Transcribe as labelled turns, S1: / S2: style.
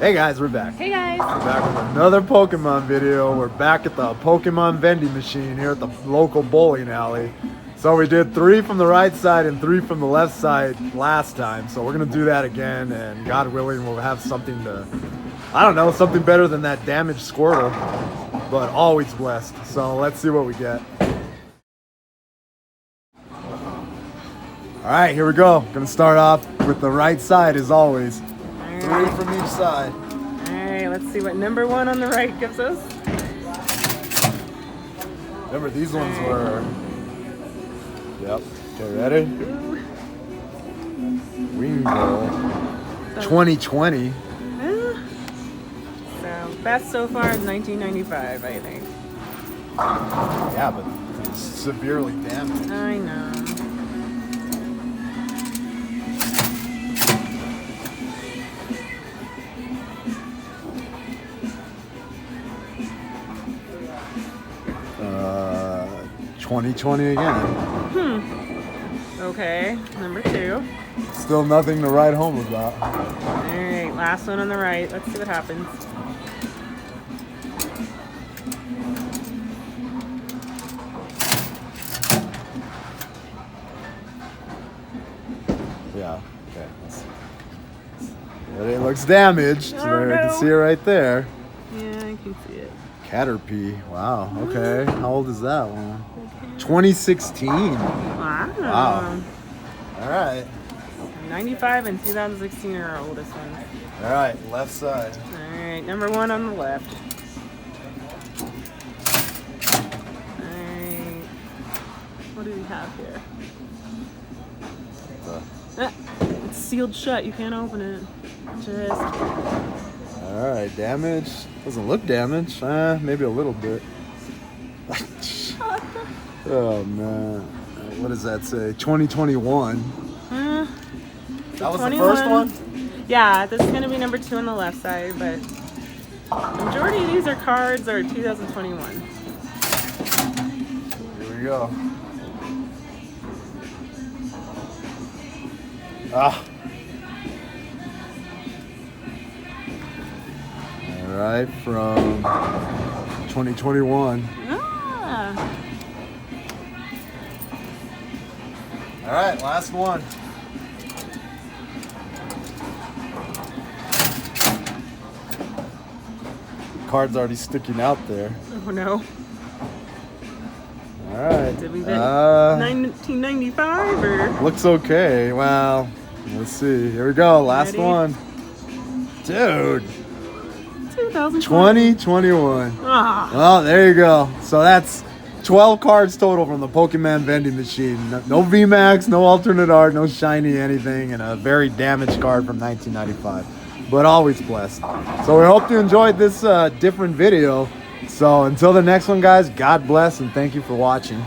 S1: Hey guys, we're back.
S2: Hey guys.
S1: We're back with another Pokemon video. We're back at the Pokemon vending machine here at the local bowling alley. So we did 3 from the right side and 3 from the left side last time. So we're gonna do that again, and God willing, we'll have something to, I don't know, something better than that damaged Squirtle, but always blessed. So let's see what we get. All right, here we go. Gonna start off with the right side as always. 3 from each side.
S2: Alright, let's see what number 1 on the right gives us.
S1: Remember, these ones were... Yep. Okay, ready? Wingo. 2020.
S2: So, best so far is 1995, I think.
S1: Yeah, but it's severely damaged.
S2: I know.
S1: Uh, 2020 again.
S2: Okay, number 2.
S1: Still nothing to write home about.
S2: Alright, last one on the right. Let's see what happens.
S1: Yeah. Okay. Let's see. But it looks damaged.
S2: Oh,
S1: You
S2: no.
S1: can see it right there.
S2: Yeah, I can see it.
S1: Caterpie. Wow. Okay. How old is that one? 2016.
S2: Wow.
S1: Wow. All right.
S2: 95 and 2016 are our oldest ones.
S1: All right. Left side.
S2: Alright, number 1 on the left. Alright. What do we have here? It's sealed shut. You can't open it. Just.
S1: All right. Damage. Doesn't look damaged. Maybe a little bit. Oh man. What does that say? 2021. That was
S2: 21.
S1: the first one?
S2: Yeah, this is going to be number 2 on the left side, but the majority of these are cards are 2021.
S1: Here we go. Ah. All right, from 2021.
S2: Ah.
S1: All right, last one. Card's already sticking out there.
S2: Oh no.
S1: All right.
S2: Did we get 1995 or?
S1: Looks okay. Well, let's see. Here we go. Last
S2: Ready?
S1: one. Dude.
S2: 2020.
S1: 2021.
S2: Ah.
S1: Well, there you go. So that's 12 cards total from the Pokemon vending machine. No VMAX, no alternate art, no shiny anything, and a very damaged card from 1995. But always blessed. So we hope you enjoyed this different video. So until the next one, guys, God bless and thank you for watching.